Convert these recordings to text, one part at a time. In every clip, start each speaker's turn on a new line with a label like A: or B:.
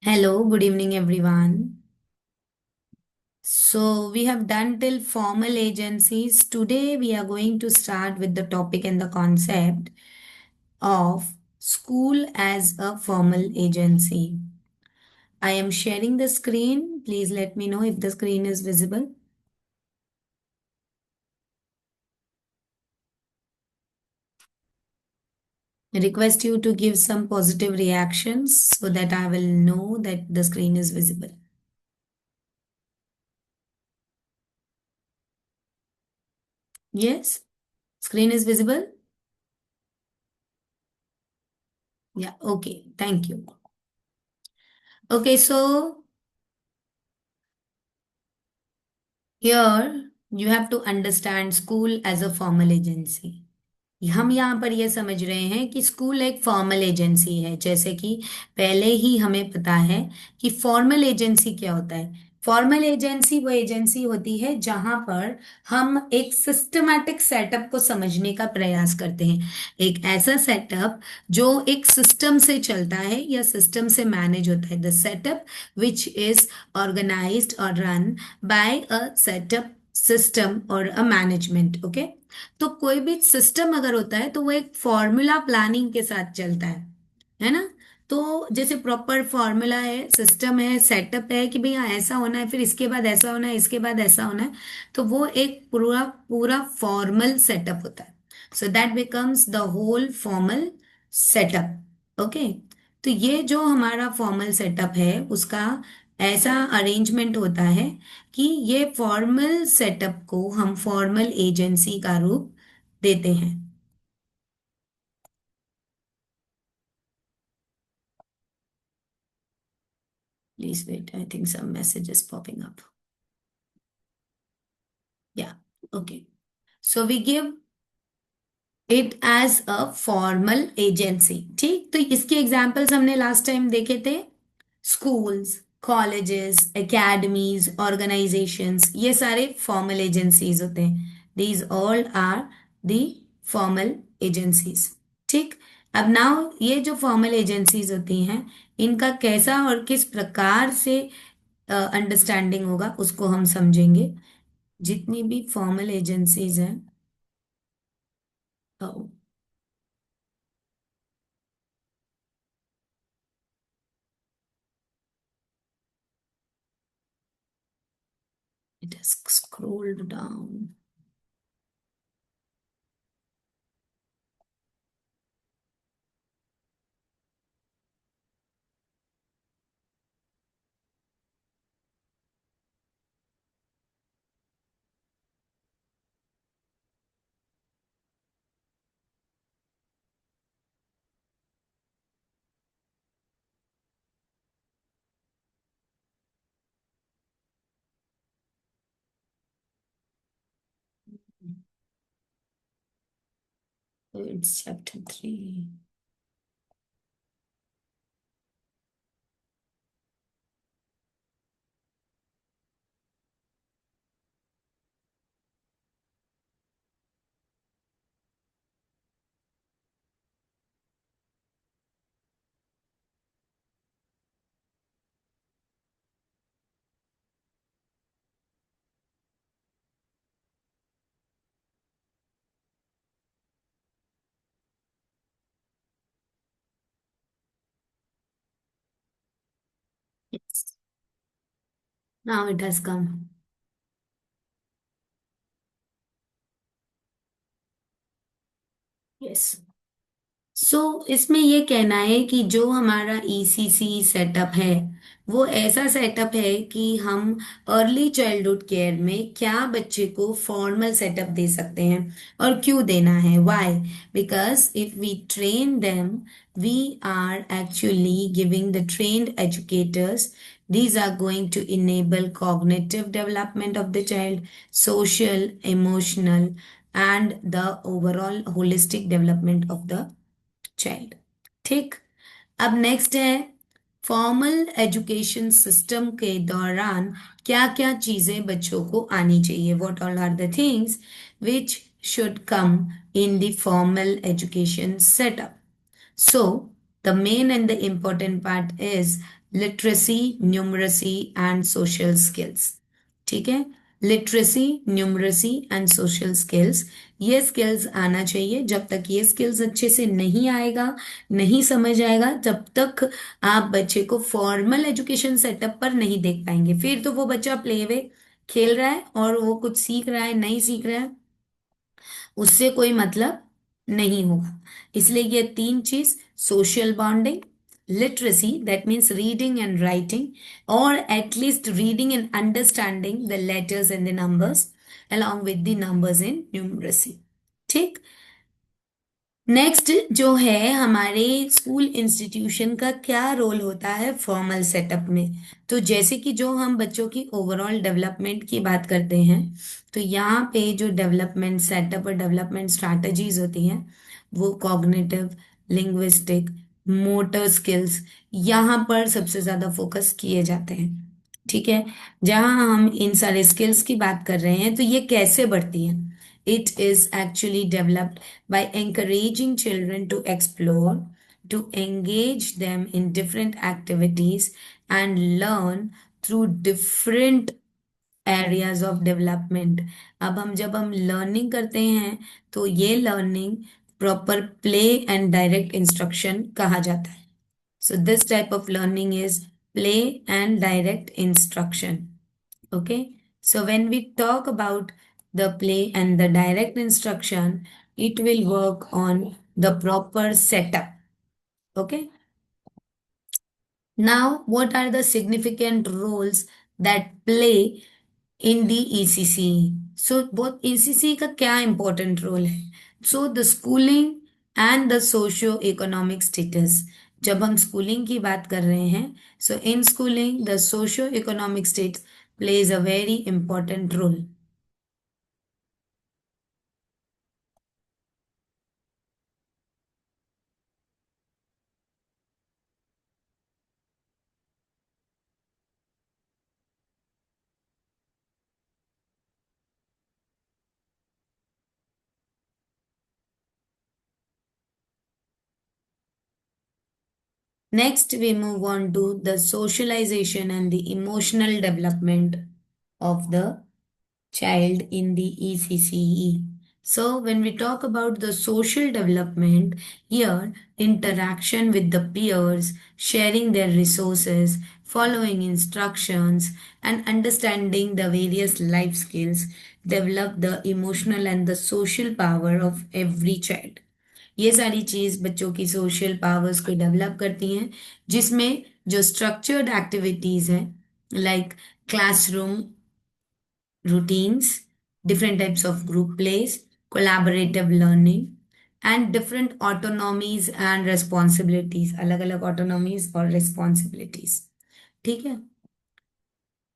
A: Hello, good evening, everyone. So, we have done till formal agencies. Today, we are going to start with the topic and the concept of school as a formal agency. I am sharing the screen. Please let me know if the screen is visible. I request you to give some positive reactions so that I will know that the screen is visible. Yes, screen is visible. Yeah, okay, thank you. Okay, so here, you have to understand school as a formal agency. हम यहाँ पर यह समझ रहे हैं कि school एक formal agency है, जैसे कि पहले ही हमें पता है कि फॉर्मल एजेंसी क्या होता है। फॉर्मल एजेंसी वो एजेंसी होती है जहां पर हम एक सिस्टमैटिक सेटअप को समझने का प्रयास करते हैं। एक ऐसा सेटअप जो एक सिस्टम से चलता है या सिस्टम से मैनेज होता है। The setup which is organised और run by a setup system और अ मैनेजमेंट। ओके, तो कोई भी सिस्टम अगर होता है तो वो एक फॉर्मूला प्लानिंग के साथ चलता है ना। तो जैसे प्रॉपर फॉर्मूला है, सिस्टम है, सेटअप है कि भैया ऐसा होना है, फिर इसके बाद ऐसा होना है, इसके बाद ऐसा होना है। तो वो एक पूरा पूरा फॉर्मल सेटअप होता है। So that becomes the whole formal setup. Okay, तो ये जो हमारा फॉर्मल सेटअप है उसका ऐसा अरेंजमेंट होता है कि ये फॉर्मल सेटअप को हम फॉर्मल एजेंसी का रूप देते हैं। Please wait, I think some messages popping up. Yeah, okay, so we give it as a formal agency. ठीक, तो इसके एग्जांपल्स हमने लास्ट टाइम देखे थे। स्कूल्स, कॉलेजेस, एकेडमीज, ऑर्गेनाइजेशंस, ये सारे फॉर्मल एजेंसीज होते हैं। These all are the formal agencies. ठीक, अब नाउ ये जो फॉर्मल एजेंसीज होती हैं इनका कैसा और किस प्रकार से अंडरस्टैंडिंग होगा उसको हम समझेंगे। जितनी भी फॉर्मल एजेंसीज हैं, it has scrolled down. So it's chapter 3. Yes. Now it has come. Yes. सो इसमें ये कहना है कि जो हमारा ईसीसी सेटअप है वो ऐसा सेटअप है कि हम अर्ली चाइल्डहुड केयर में क्या बच्चे को फॉर्मल सेटअप दे सकते हैं और क्यों देना है। Why? Because if we train them we are actually giving the trained educators. These are going to enable cognitive development of the child, social, emotional, and the overall holistic development of the child. ठीक, अब next है formal education system के दौरान क्या क्या चीजें बच्चों को आनी चाहिए। What all are the things which should come in the formal education setup. So, the main and the important part is literacy, numeracy and social skills. ठीक है, literacy, numeracy and social skills, ये skills आना चाहिए। जब तक ये skills अच्छे से नहीं आएगा, नहीं समझ आएगा, तब तक आप बच्चे को फॉर्मल एजुकेशन सेटअप पर नहीं देख पाएंगे। फिर तो वो बच्चा प्ले वे खेल रहा है और वो कुछ सीख रहा है, नहीं सीख रहा है, उससे कोई मतलब नहीं होगा। इसलिए ये तीन चीज, social bonding, literacy that means reading and writing, और at least reading and understanding the letters and the numbers along with the numbers in numeracy। ठीक। नेक्स्ट जो है, हमारे स्कूल इंस्टीट्यूशन का क्या रोल होता है फॉर्मल सेटअप में। तो जैसे कि जो हम बच्चों की ओवरऑल डेवलपमेंट की बात करते हैं, तो यहाँ पे जो डेवलपमेंट सेटअप और डेवलपमेंट स्ट्रैटेजीज होती हैं, वो कॉग्निटिव, लिंग्विस्टिक, मोटर स्किल्स, यहाँ पर सबसे ज़्यादा फोकस किए जाते हैं। ठीक है, जहाँ हम इन सारे स्किल्स की बात कर रहे हैं, तो ये कैसे बढ़ती हैं। It is actually developed by encouraging children to explore, to engage them in different activities, and learn through different areas of development। अब हम जब हम लर्निंग करते हैं, तो ये learning proper play and direct instruction कहा जाता है। So this type of learning is play and direct instruction। Okay, so when we talk about the play and the direct instruction, it will work on the proper setup। Okay, now what are the significant roles that play in the ECC? So both ECC का क्या important role है? So the schooling and the socio-economic status। जब हम schooling की बात कर रहे हैं, so in schooling the socio-economic status plays a very important role। Next, we move on to the socialization and the emotional development of the child in the ECCE। So, when we talk about the social development, here interaction with the peers, sharing their resources, following instructions, and understanding the various life skills develop the emotional and the social power of every child। ये सारी चीज बच्चों की social powers को develop करती हैं, जिसमें जो स्ट्रक्चर्ड एक्टिविटीज हैं, like classroom routines, different types of group plays, collaborative learning, and different autonomies and responsibilities, अलग अलग autonomies और responsibilities। ठीक है,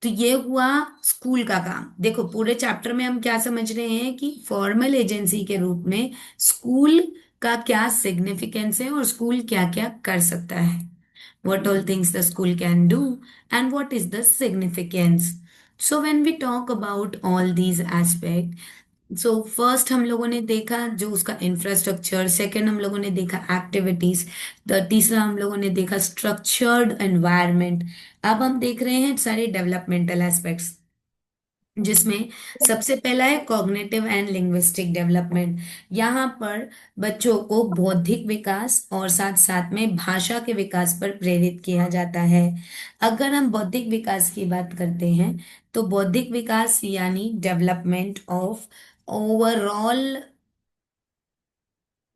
A: तो ये हुआ स्कूल का काम। देखो पूरे चैप्टर में हम क्या समझ रहे हैं कि फॉर्मल एजेंसी के रूप में स्कूल का क्या सिग्निफिकेंस है और स्कूल क्या क्या कर सकता है। what all things the school can do and what is the significance। So when we talk about all these aspects, so first हम लोगों ने देखा जो उसका इंफ्रास्ट्रक्चर, सेकंड हम लोगों ने देखा एक्टिविटीज, तीसरा हम लोगों ने देखा स्ट्रक्चर्ड एनवायरनमेंट। अब हम देख रहे हैं सारे डेवलपमेंटल एस्पेक्ट्स, जिसमें सबसे पहला है कॉग्निटिव एंड लिंग्विस्टिक डेवलपमेंट। यहाँ पर बच्चों को बौद्धिक विकास और साथ साथ में भाषा के विकास पर प्रेरित किया जाता है। अगर हम बौद्धिक विकास की बात करते हैं, तो बौद्धिक विकास यानी development of overall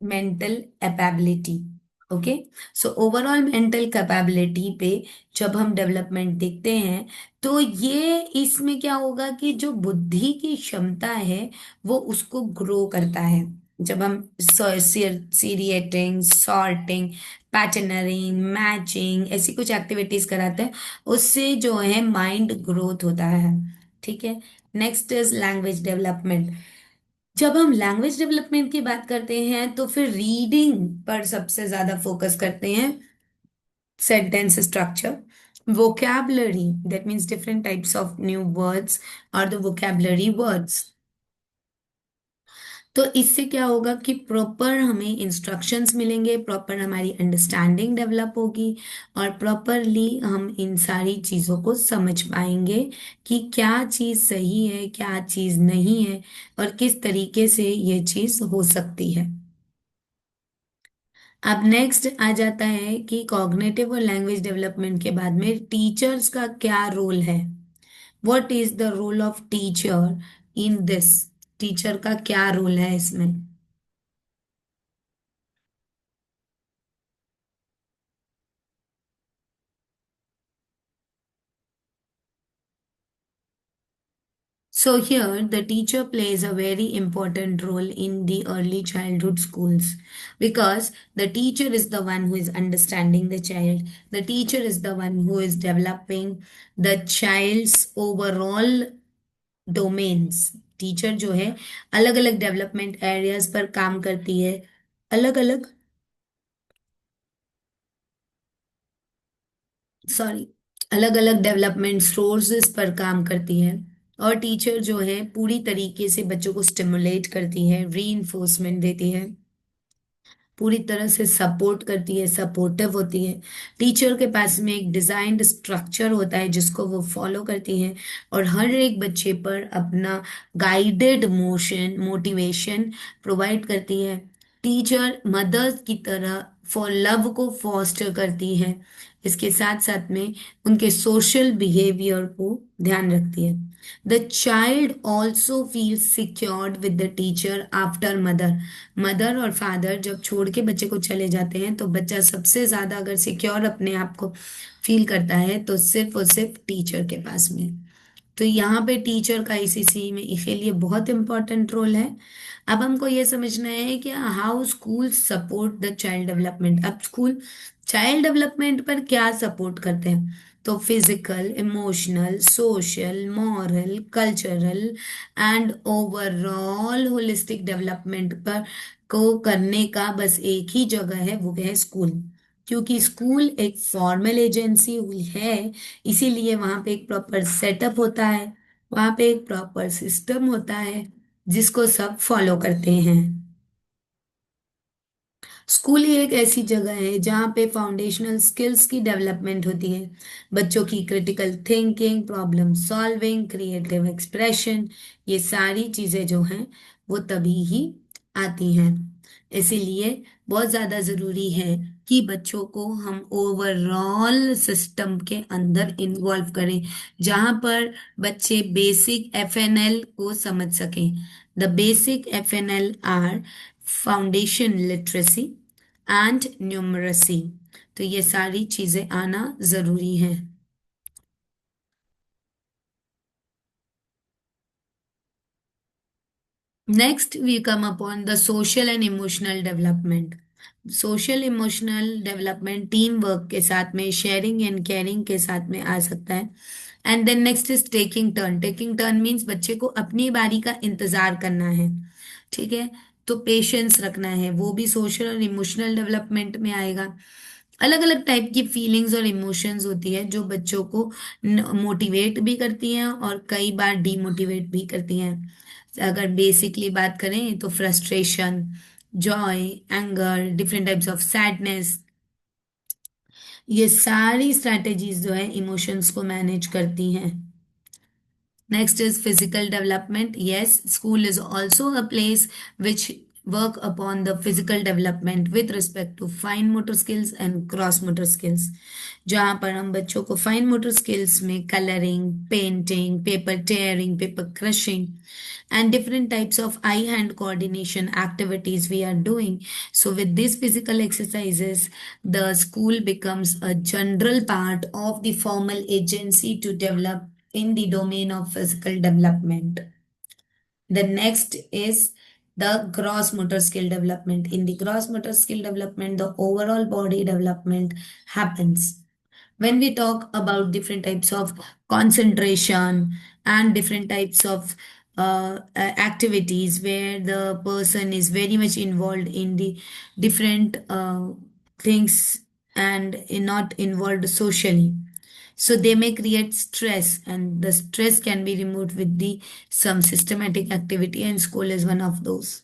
A: mental capability. Okay, so overall mental capability पे जब हम डेवलपमेंट देखते हैं, तो ये इसमें क्या होगा कि जो बुद्धि की क्षमता है वो उसको ग्रो करता है। जब हम सीरिएटिंग, सॉर्टिंग, पैटर्नरिंग, मैचिंग ऐसी कुछ एक्टिविटीज कराते हैं, उससे जो है माइंड ग्रोथ होता है। ठीक है, नेक्स्ट इज लैंग्वेज डेवलपमेंट। जब हम लैंग्वेज डेवलपमेंट की बात करते हैं, तो फिर रीडिंग पर सबसे ज्यादा फोकस करते हैं। Sentence structure, vocabulary, that means different types of new words or the vocabulary words, तो इससे क्या होगा कि प्रॉपर हमें इंस्ट्रक्शंस मिलेंगे, प्रॉपर हमारी अंडरस्टैंडिंग डेवलप होगी, और प्रॉपरली हम इन सारी चीज़ों को समझ पाएंगे कि क्या चीज़ सही है, क्या चीज़ नहीं है, और किस तरीके से ये चीज़ हो सकती है। अब नेक्स्ट आ जाता है कि कॉग्निटिव और लैंग्वेज डेवलपमेंट के बाद में टीचर्स का क्या रोल है। What is the role of teacher in this. Teacher का क्या रोल है इसमें। So here the teacher plays a very important role in the early childhood schools, because the teacher is the one who is understanding the child. The teacher is the one who is developing the child's overall domains. Teacher जो है अलग अलग development areas पर काम करती है, अलग अलग, सॉरी, अलग अलग डेवलपमेंट सोर्सेज पर काम करती है। और टीचर जो है पूरी तरीके से बच्चों को स्टिमुलेट करती है, री देती है, पूरी तरह से सपोर्ट करती है, सपोर्टिव होती है। टीचर के पास में एक डिजाइन्ड स्ट्रक्चर होता है जिसको वो फॉलो करती है, और हर एक बच्चे पर अपना गाइडेड मोटिवेशन प्रोवाइड करती है। टीचर मदर्स की तरह फॉर लव को फॉस्टर करती है, इसके साथ साथ में उनके सोशल बिहेवियर को ध्यान रखती है। The child also feel secured with the teacher after mother. Mother और फादर जब छोड़ के बच्चे को चले जाते हैं तो बच्चा सबसे ज्यादा अगर सिक्योर अपने आप को फील करता है तो सिर्फ और सिर्फ टीचर के पास में। तो यहाँ पे टीचर का ICC में इसके लिए बहुत इंपॉर्टेंट रोल है। अब हमको ये समझना है कि how school support the child development. अब स्कूल चाइल्ड डेवलपमेंट पर क्या सपोर्ट करते हैं, तो physical, emotional, social, moral, cultural and overall holistic development पर को करने का बस एक ही जगह है, वो है स्कूल। क्योंकि स्कूल एक फॉर्मल एजेंसी है, इसीलिए वहां पे एक प्रॉपर सेटअप होता है, वहां पे एक प्रॉपर सिस्टम होता है जिसको सब फॉलो करते हैं। स्कूल ही एक ऐसी जगह है जहाँ पे फाउंडेशनल स्किल्स की डेवलपमेंट होती है। बच्चों की critical thinking, problem solving, creative expression, ये सारी चीजें जो हैं वो तभी ही आती हैं। इसीलिए बहुत ज्यादा जरूरी है कि बच्चों को हम ओवरऑल सिस्टम के अंदर इन्वॉल्व करें, जहाँ पर बच्चे बेसिक FNL को समझ सकें। The basic FNL are foundation literacy and numeracy. तो ये सारी चीजें आना जरूरी है। Next we come upon the social and emotional development. Social emotional development team work के साथ में, शेयरिंग एंड केयरिंग के साथ में आ सकता है। And then next is taking turn. Taking turn means बच्चे को अपनी बारी का इंतजार करना है, ठीक है। तो पेशेंस रखना है, वो भी सोशल और इमोशनल डेवलपमेंट में आएगा। अलग अलग टाइप की फीलिंग्स और इमोशंस होती है जो बच्चों को मोटिवेट भी करती हैं और कई बार डीमोटिवेट भी करती हैं। अगर बेसिकली बात करें तो frustration, Joy, anger, different types of sadness, ये सारी स्ट्रैटेजीज जो है इमोशंस को मैनेज करती हैं। Next is physical development. Yes, school is also a place which work upon the physical development with respect to fine motor skills and gross motor skills. जहाँ पर हम बच्चों को फाइन मोटर स्किल्स में colouring, painting, paper tearing, paper crushing and different types of eye hand coordination activities we are doing. So with these physical exercises, the school becomes a general part of the formal agency to develop in the domain of physical development. The next is the gross motor skill development. In the gross motor skill development, the overall body development happens. When we talk about different types of concentration and different types of activities where the person is very much involved in the different things and not involved socially, so they may create stress, and the stress can be removed with the some systematic activity, and school is one of those.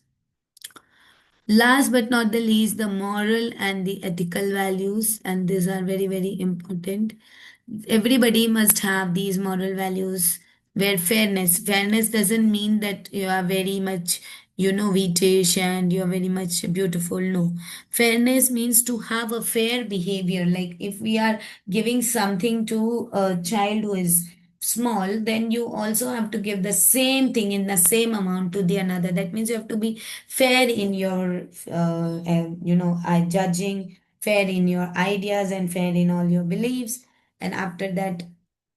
A: Last but not the least, the moral and the ethical values, and these are very, very important. Everybody must have these moral values where fairness doesn't mean that you are very much, witish and you're very much beautiful. No, fairness means to have a fair behavior. Like if we are giving something to a child who is small, then you also have to give the same thing in the same amount to the another. That means you have to be fair in your judging, fair in your ideas, and fair in all your beliefs. And after that,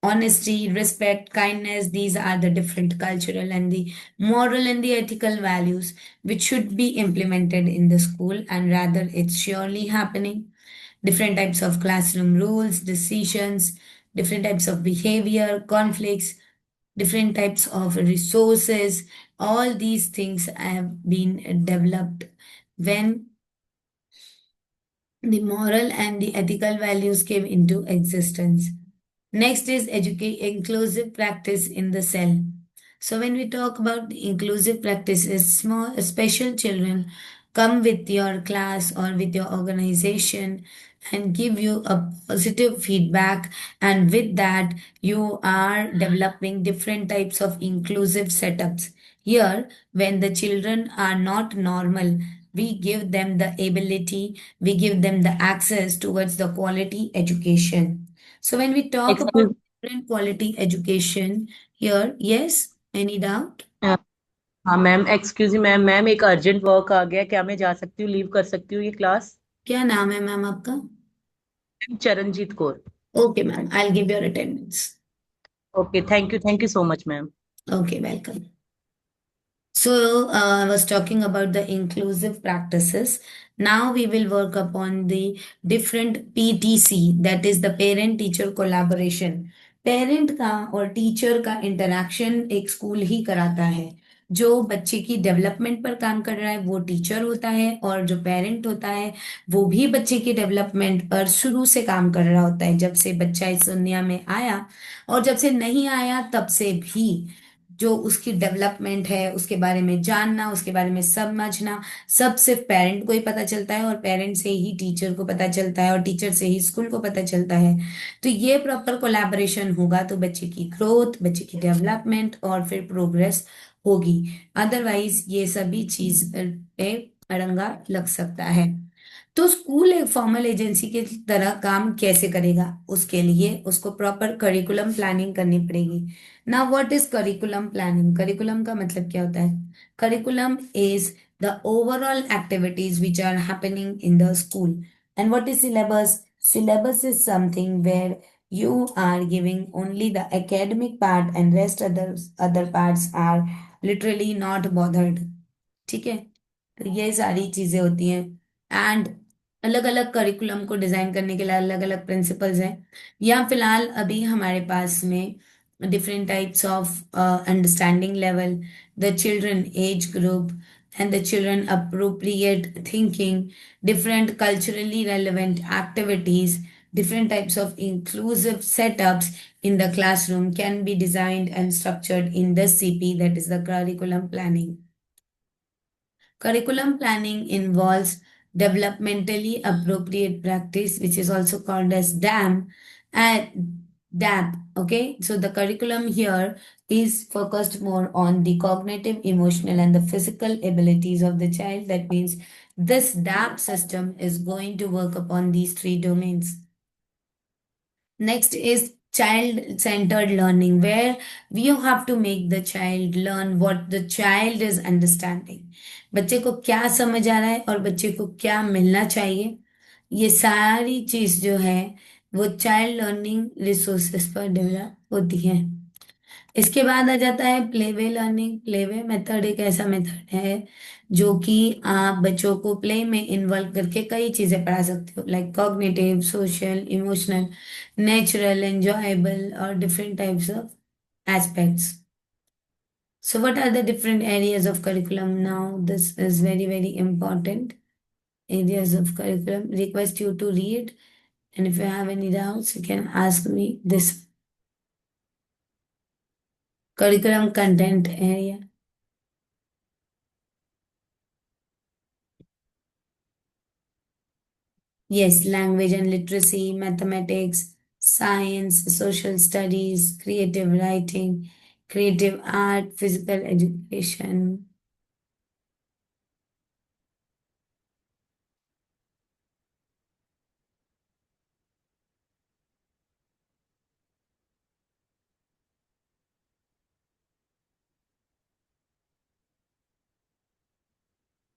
A: honesty, respect, kindness, these are the different cultural and the moral and the ethical values which should be implemented in the school, and rather it's surely happening. Different types of classroom rules, decisions, different types of behavior, conflicts, different types of resources, all these things have been developed when the moral and the ethical values came into existence. Next is educate inclusive practice in the cell. So when we talk about the inclusive practices, small special children come with your class or with your organization and give you a positive feedback, and with that you are developing different types of inclusive setups. Here, when the children are not normal, we give them the ability, we give them the access towards the quality education. So when we talk about
B: Excuse
A: different quality education here, yes, any doubt?
B: हाँ हाँ, ma'am excuse ma'am ma'am एक urgent work आ गया, क्या मैं जा सकती हूँ, leave कर सकती हूँ ये क्लास?
A: क्या नाम है मैम आपका?
B: Charanjit Kaur.
A: Okay ma'am, I will give your attendance.
B: Okay, thank you so much ma'am.
A: Okay, welcome. So, I was talking about the inclusive practices. Now we will work upon the different PTC, that is the parent teacher collaboration. Parent का और teacher का interaction एक school ही कराता है। जो बच्चे की development पर काम कर रहा है वो टीचर होता है, और जो पेरेंट होता है वो भी बच्चे की डेवलपमेंट पर शुरू से काम कर रहा होता है, जब से बच्चा इस दुनिया में आया और जब से नहीं आया तब से भी। जो उसकी डेवलपमेंट है उसके बारे में जानना, उसके बारे में समझना, सब सिर्फ पेरेंट को ही पता चलता है, और पेरेंट से ही टीचर को पता चलता है, और टीचर से ही स्कूल को पता चलता है। तो ये प्रॉपर कोलैबोरेशन होगा तो बच्चे की ग्रोथ, बच्चे की डेवलपमेंट और फिर प्रोग्रेस होगी। अदरवाइज ये सभी चीज पे अड़ंगा लग सकता है। तो स्कूल एक फॉर्मल एजेंसी की तरह काम कैसे करेगा? उसके लिए उसको प्रॉपर करिकुलम प्लानिंग करनी पड़ेगी। Now what is curriculum planning? Curriculum का मतलब क्या होता है? Curriculum is the overall activities which are happening in the school. And what is syllabus? Syllabus is something where you are giving only the academic part and rest other parts are literally not bothered। ठीक है, तो ये सारी चीजें होती हैं। And अलग अलग करिकुलम को डिजाइन करने के लिए अलग अलग प्रिंसिपल्स हैं। या फिलहाल अभी हमारे पास में different types of understanding level, the children age group and the children appropriate thinking, different culturally relevant activities, different types of inclusive setups in the classroom can be designed and structured in the CP, that is the curriculum planning. Curriculum planning involves developmentally appropriate practice, which is also called as DAM and DAP. Okay, so the curriculum here is focused more on the cognitive, emotional, and the physical abilities of the child. That means this DAP system is going to work upon these three domains. Next is child centered learning, where we have to make the child learn what the child is understanding। बच्चे को क्या समझ आ रहा है और बच्चे को क्या मिलना चाहिए, ये सारी चीज जो है वो चाइल्ड लर्निंग रिसोर्सेस पर डेवलप होती है। इसके बाद आ जाता है प्लेवे लर्निंग। प्लेवे मेथड एक ऐसा मेथड है जो कि आप बच्चों को प्ले में इन्वॉल्व करके कई चीजें पढ़ा सकते हो, like cognitive, social, emotional, natural, enjoyable और different types of aspects. So what are the different areas of curriculum now? This is very, very important. Areas of curriculum. Request you to read, and if you have any doubts, you can ask me this curriculum content area. Yes, language and literacy, mathematics, science, social studies, creative writing, creative art, physical education.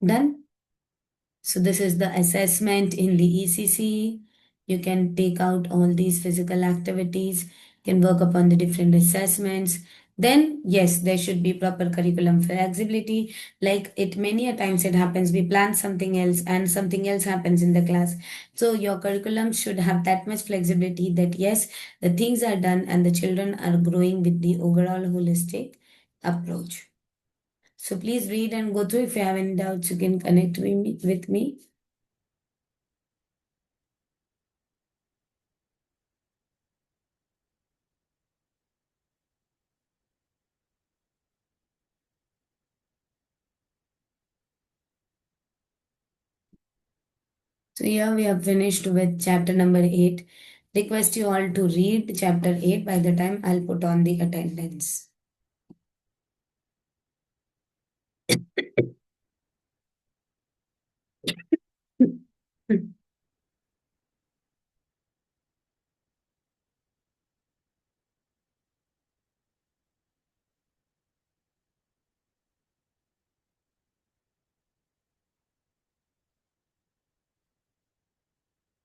A: Done? So this is the assessment in the ECC. You can take out all these physical activities, can work upon the different assessments. Then, yes, there should be proper curriculum flexibility. Like it many a times it happens, we plan something else and something else happens in the class. So your curriculum should have that much flexibility that yes, the things are done and the children are growing with the overall holistic approach. So please read and go through. If you have any doubts, you can connect with me. So here we have finished with chapter number 8. Request you all to read chapter 8 by the time I'll put on the attendance.